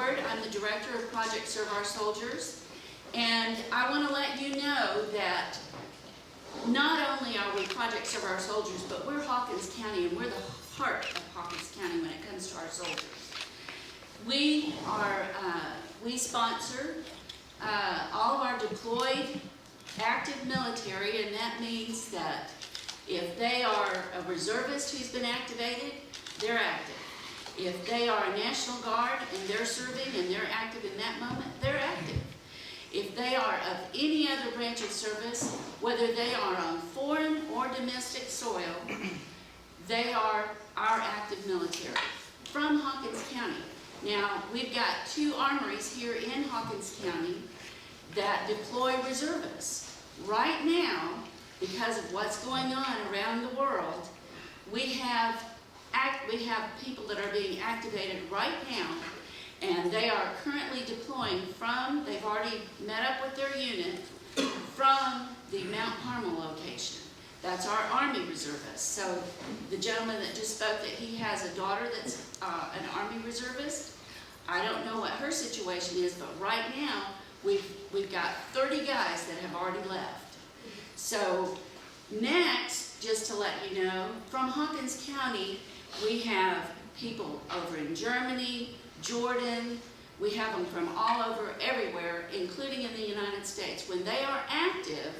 Ward. I'm the Director of Project Serve Our Soldiers. And I want to let you know that not only are we Project Serve Our Soldiers, but we're Hawkins County, and we're the heart of Hawkins County when it comes to our soldiers. We sponsor all of our deployed active military, and that means that if they are a reservist who's been activated, they're active. If they are a National Guard and they're serving and they're active in that moment, they're active. If they are of any other branch of service, whether they are on foreign or domestic soil, they are our active military from Hawkins County. Now, we've got 2 armories here in Hawkins County that deploy reservists. Right now, because of what's going on around the world, we have people that are being activated right now, and they are currently deploying from, they've already met up with their unit from the Mount Carmel location. That's our Army reservist. So the gentleman that just spoke, that he has a daughter that's an Army reservist. I don't know what her situation is, but right now we've got 30 guys that have already left. So next, just to let you know, from Hawkins County, we have people over in Germany, Jordan. We have them from all over, everywhere, including in the United States. When they are active,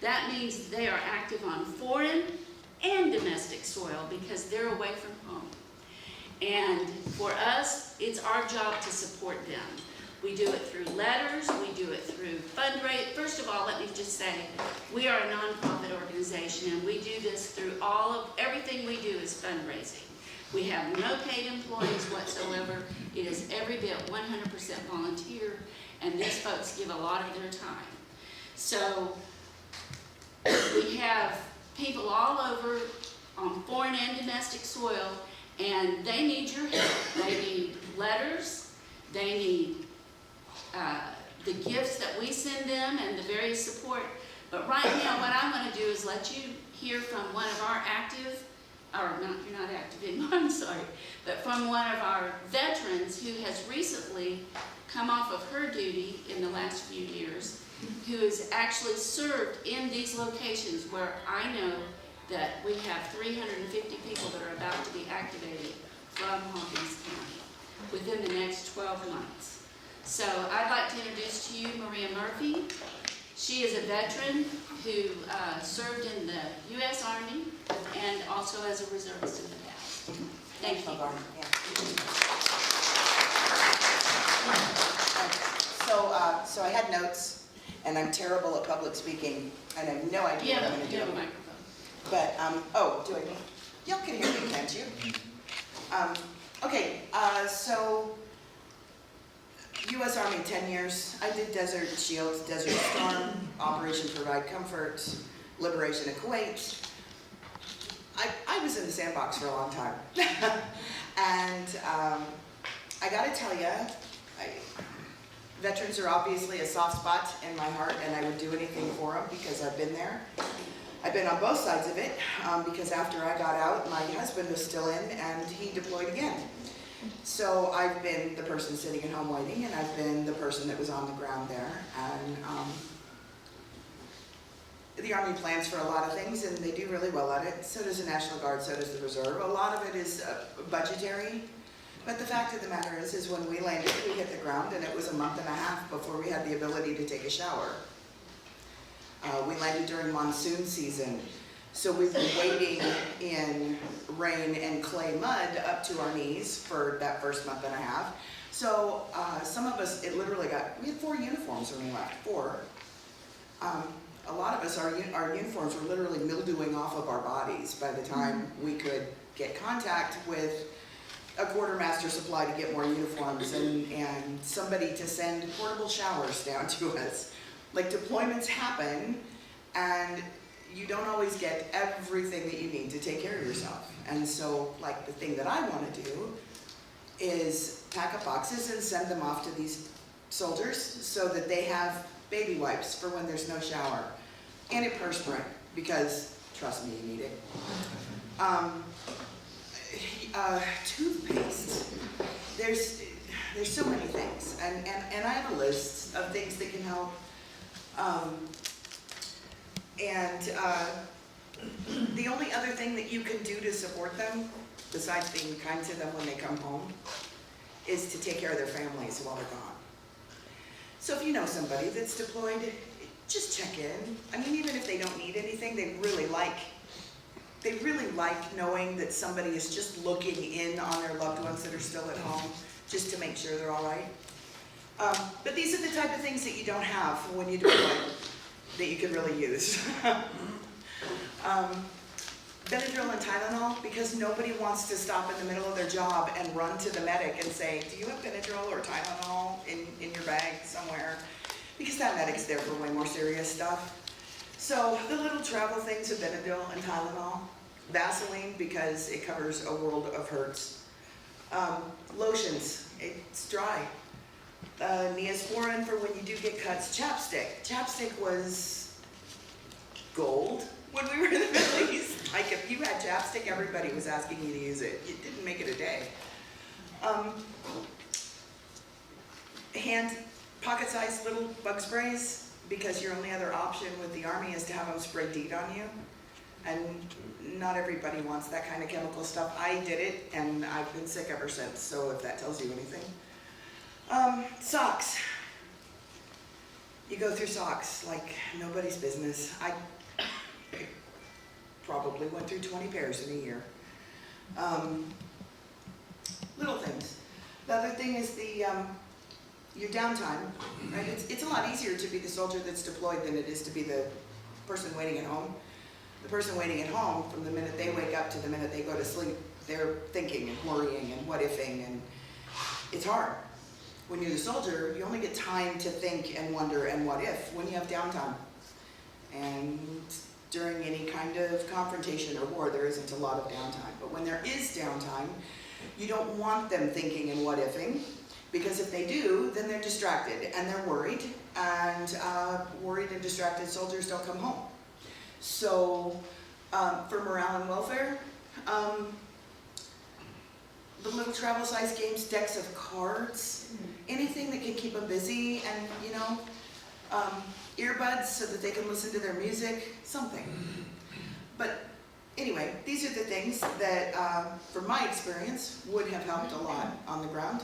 that means they are active on foreign and domestic soil because they're away from home. And for us, it's our job to support them. We do it through letters, we do it through fundraising. First of all, let me just say, we are a nonprofit organization, and we do this through everything we do is fundraising. We have no paid employees whatsoever. It is every bit 100% volunteer, and these folks give a lot of their time. So we have people all over on foreign and domestic soil, and they need your help. They need letters, they need the gifts that we send them and the various support. But right now, what I'm going to do is let you hear from one of our active, or not, you're not active anymore, I'm sorry, but from one of our veterans who has recently come off of her duty in the last few years, who has actually served in these locations where I know that we have 350 people that are about to be activated from Hawkins County within the next 12 months. So I'd like to introduce to you Maria Murphy. She is a veteran who served in the U.S. Army and also as a reservist in the past. Thank you. So I had notes, and I'm terrible at public speaking, and I have no idea what I'm going to do. You have a microphone. But, oh, do I need? Y'all can hear me, can't you? Okay, so U.S. Army, 10 years. I did Desert Shield, Desert Storm, Operation Provide Comfort, Liberation of Kuwait. I was in the sandbox for a long time. And I gotta tell you, veterans are obviously a soft spot in my heart, and I would do anything for them because I've been there. I've been on both sides of it because after I got out, my husband was still in and he deployed again. So I've been the person sitting at home waiting, and I've been the person that was on the ground there. And the Army plans for a lot of things, and they do really well at it. So does the National Guard, so does the Reserve. A lot of it is budgetary. But the fact of the matter is when we landed, we hit the ground, and it was a month and a half before we had the ability to take a shower. We landed during monsoon season. So we've been wading in rain and clay mud up to our knees for that first month and a half. So some of us, we had 4 uniforms when we left, 4. A lot of us, our uniforms were literally mildewing off of our bodies by the time we could get contact with a quartermaster supply to get more uniforms and somebody to send portable showers down to us. Like, deployments happen, and you don't always get everything that you need to take care of yourself. And so, like, the thing that I want to do is pack up boxes and send them off to these soldiers so that they have baby wipes for when there's no shower. And a perspirant, because, trust me, you need it. Toothpaste. There's there's so many things, and I have a list of things that can help. The only other thing that you can do to support them, besides being kind to them when they come home, is to take care of their families while they're gone. So if you know somebody that's deployed, just check in. I mean, even if they don't need anything, they really like knowing that somebody is just looking in on their loved ones that are still at home, just to make sure they're all right. But these are the type of things that you don't have when you deploy that you can really use. Benadryl and Tylenol, because nobody wants to stop in the middle of their job and run to the medic and say, do you have Benadryl or Tylenol in your bag somewhere? Because that medic's there for way more serious stuff. So the little travel things are Benadryl and Tylenol. Vaseline, because it covers a world of hurts. Lotions, it's dry. Neosporin for when you do get cuts. Chapstick. Chapstick was gold when we were in the Middle East. Like if you had chapstick, everybody was asking you to use it. It didn't make it a day. Hand pocket-sized little bug sprays, because your only other option with the Army is to have them spray DEET on you. And not everybody wants that kind of chemical stuff. I did it, and I've been sick ever since, so if that tells you anything. Socks. You go through socks like nobody's business. I probably went through 20 pairs in a year. Little things. The other thing is your downtime, right? It's a lot easier to be the soldier that's deployed than it is to be the person waiting at home. The person waiting at home, from the minute they wake up to the minute they go to sleep, they're thinking and worrying and what-ifing, and it's hard. When you're the soldier, you only get time to think and wonder and what if when you have downtime. And during any kind of confrontation or war, there isn't a lot of downtime. But when there is downtime, you don't want them thinking and what ifing, because if they do, then they're distracted and they're worried, and worried and distracted soldiers don't come home. So for morale and welfare, the little travel size games, decks of cards, anything that can keep them busy, and earbuds so that they can listen to their music, something. But anyway, these are the things that, from my experience, would have helped a lot on the ground.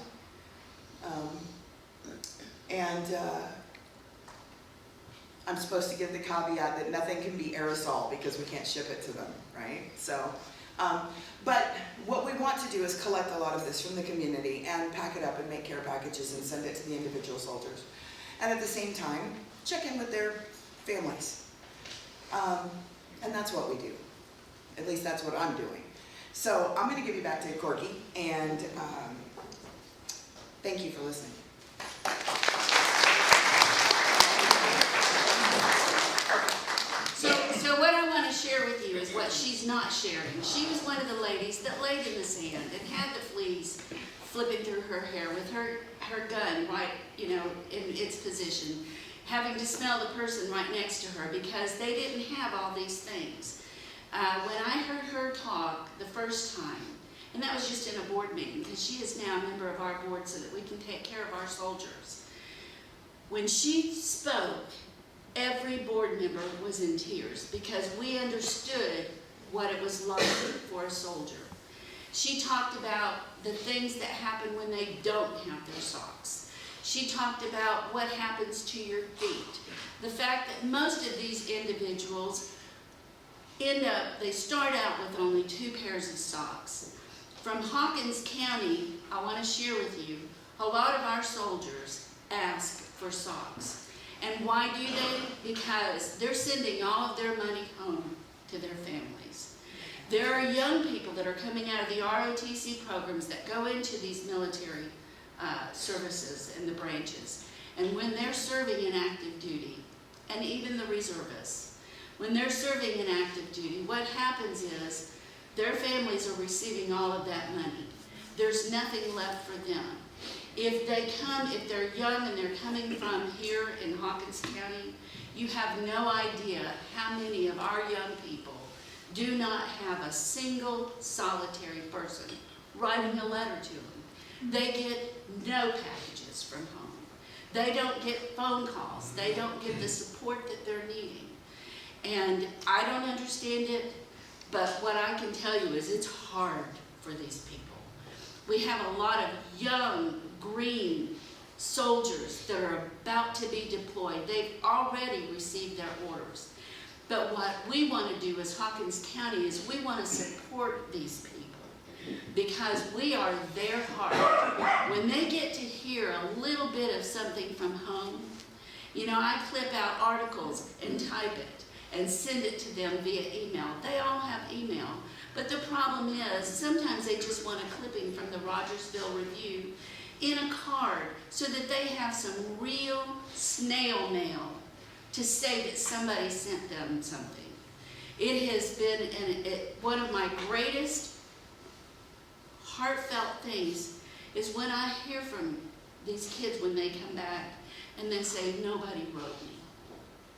I'm supposed to give the caveat that nothing can be aerosol because we can't ship it to them, right? So, but what we want to do is collect a lot of this from the community and pack it up and make care packages and send it to the individual soldiers. And at the same time, check in with their families. And that's what we do. At least that's what I'm doing. So I'm going to give you back to Corky, and thank you for listening. So what I want to share with you is what she's not sharing. She was one of the ladies that laid in the sand and had the fleas flipping through her hair with her gun right, in its position, having to smell the person right next to her because they didn't have all these things. When I heard her talk the first time, and that was just in a board meeting because she is now a member of our board so that we can take care of our soldiers. When she spoke, every board member was in tears because we understood what it was like for a soldier. She talked about the things that happen when they don't have their socks. She talked about what happens to your feet. The fact that most of these individuals they start out with only 2 pairs of socks. From Hawkins County, I want to share with you, a lot of our soldiers ask for socks. And why do they? Because they're sending all of their money home to their families. There are young people that are coming out of the ROTC programs that go into these military services in the branches. And when they're serving in active duty, and even the reservists, when they're serving in active duty, what happens is their families are receiving all of that money. There's nothing left for them. If they're young and they're coming from here in Hawkins County, you have no idea how many of our young people do not have a single solitary person writing a letter to them. They get no packages from home. They don't get phone calls. They don't get the support that they're needing. And I don't understand it, but what I can tell you is it's hard for these people. We have a lot of young, green soldiers that are about to be deployed. They've already received their orders. But what we want to do as Hawkins County is we want to support these people because we are their heart. When they get to hear a little bit of something from home, you know, I clip out articles and type it and send it to them via email. They all have email. But the problem is sometimes they just want a clipping from the Rogersville Review in a card so that they have some real snail mail to say that somebody sent them something. It has been one of my greatest heartfelt things is when I hear from these kids when they come back and they say, nobody wrote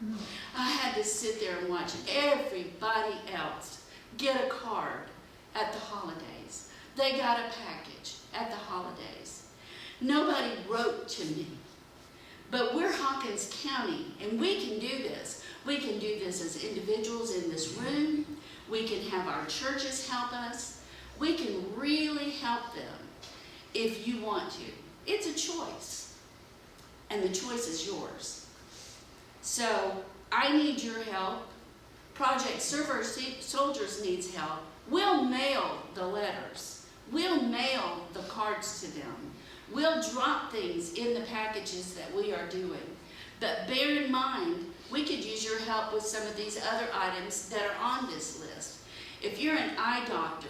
me. I had to sit there and watch everybody else get a card at the holidays. They got a package at the holidays. Nobody wrote to me. But we're Hawkins County, and we can do this. We can do this as individuals in this room. We can have our churches help us. We can really help them if you want to. It's a choice, and the choice is yours. So I need your help. Project Serve Our Soldiers needs help. We'll mail the letters. We'll mail the cards to them. We'll drop things in the packages that we are doing. But bear in mind, we could use your help with some of these other items that are on this list. If you're an eye doctor,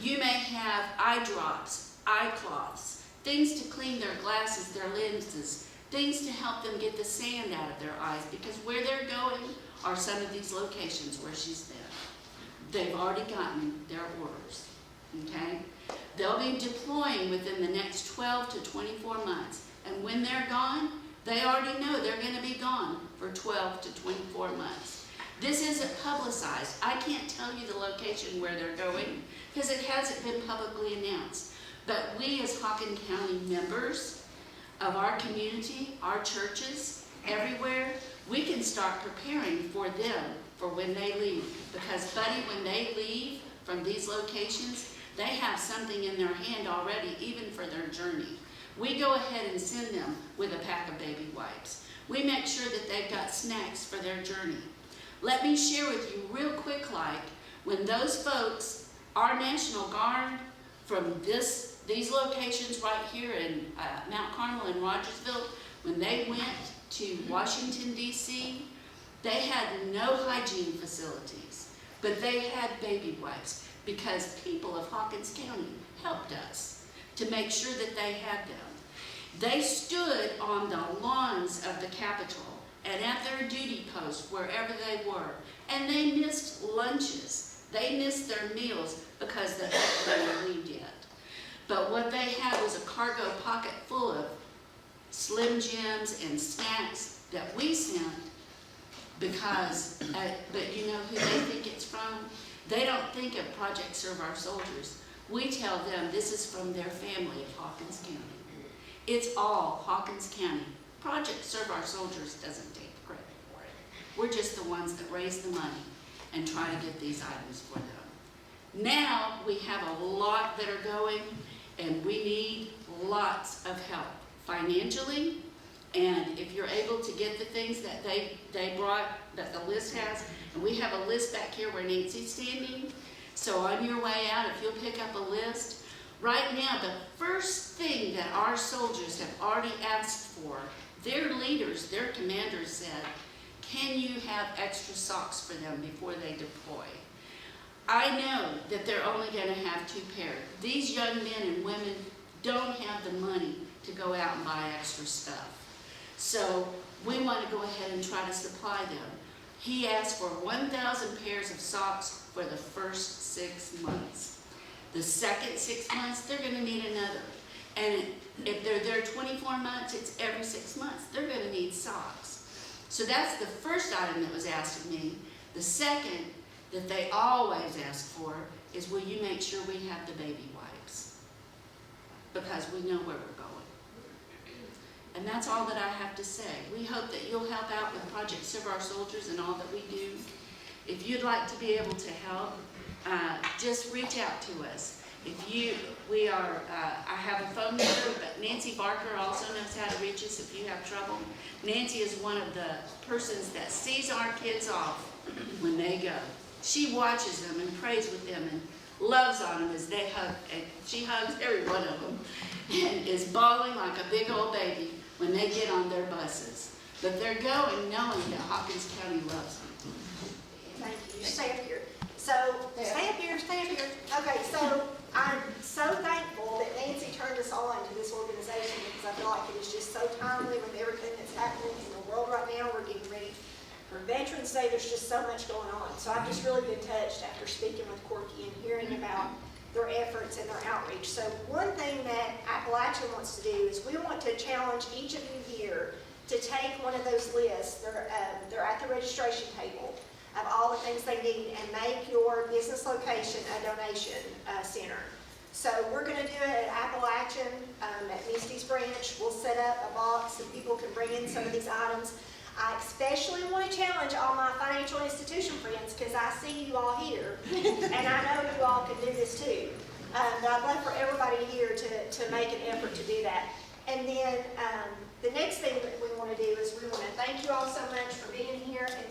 you may have eye drops, eye cloths, things to clean their glasses, their lenses, things to help them get the sand out of their eyes, because where they're going are some of these locations where she's been. They've already gotten their orders, okay? They'll be deploying within the next 12 to 24 months. And when they're gone, they already know they're going to be gone for 12 to 24 months. This isn't publicized. I can't tell you the location where they're going because it hasn't been publicly announced. But we as Hawkins County members of our community, our churches, everywhere, we can start preparing for them for when they leave. Because, buddy, when they leave from these locations, they have something in their hand already, even for their journey. We go ahead and send them with a pack of baby wipes. We make sure that they've got snacks for their journey. Let me share with you real quick, like, when those folks, our National Guard from these locations right here in Mount Carmel and Rogersville, when they went to Washington, D.C., they had no hygiene facilities, but they had baby wipes because people of Hawkins County helped us to make sure that they had them. They stood on the lawns of the Capitol and at their duty posts wherever they were, and they missed lunches. They missed their meals because they hadn't relieved yet. But what they had was a cargo pocket full of Slim Jims and snacks that we sent because, but you know who they think it's from? They don't think of Project Serve Our Soldiers. We tell them this is from their family of Hawkins County. It's all Hawkins County. Project Serve Our Soldiers doesn't take the credit for it. We're just the ones that raise the money and try to get these items for them. Now we have a lot that are going, and we need lots of help financially. And if you're able to get the things that they brought, that the list has, and we have a list back here where Nancy's standing. So on your way out, if you'll pick up a list, right now the first thing that our soldiers have already asked for, their leaders, their commanders said, can you have extra socks for them before they deploy? I know that they're only going to have 2 pairs. These young men and women don't have the money to go out and buy extra stuff. So we want to go ahead and try to supply them. He asked for 1,000 pairs of socks for the first 6 months. The second 6 months, they're going to need another. And if they're there 24 months, it's every 6 months. They're going to need socks. So that's the first item that was asked of me. The second that they always ask for is, will you make sure we have the baby wipes? Because we know where we're going. And that's all that I have to say. We hope that you'll help out with Project Serve Our Soldiers and all that we do. If you'd like to be able to help, just reach out to us. I have a phone number, but Nancy Barker also knows how to reach us if you have trouble. Nancy is one of the persons that sees our kids off when they go. She watches them and prays with them and loves on them as they hug. And she hugs every one of them and is bawling like a big old baby when they get on their buses. But they're going knowing that Hawkins County loves them. Thank you. Stay up here. So, stay up here. Okay, so I'm so thankful that Nancy turned us on to this organization because I feel like it is just so timely with everything that's happening in the world right now. We're getting ready for Veterans Day. There's just so much going on. So I've just really been touched after speaking with Corky and hearing about their efforts and their outreach. So one thing that Appalachian wants to do is we want to challenge each of you here to take one of those lists. They're at the registration table of all the things they need and make your business location a donation center. So we're going to do it at Appalachian, at Misty's branch. We'll set up a box so people can bring in some of these items. I especially want to challenge all my financial institution friends because I see you all here and I know you all can do this too. But I'd love for everybody here to make an effort to do that. And then the next thing that we want to do is we want to thank you all so much for being here. And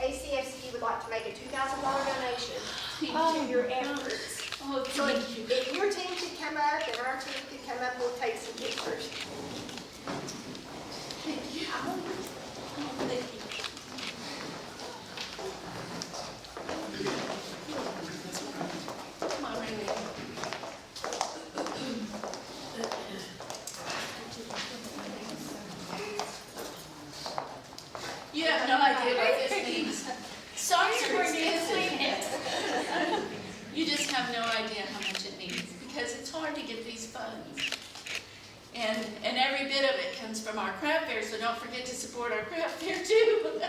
ACFC would like to make a $2,000 donation to your efforts. Oh, So thank you. if your team could come up and our team could come up, we'll take some pictures. Thank you. Oh, thank you. Come on, Randy. You have no idea what this means. Socks are expensive. You just have no idea how much it means because it's hard to get these funds. And every bit of it comes from our craft fair, so don't forget to support our craft fair too.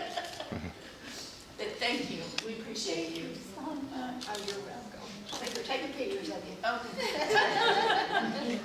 But thank you. We appreciate you so much. Oh, you're welcome. They're taking pictures of you. Okay.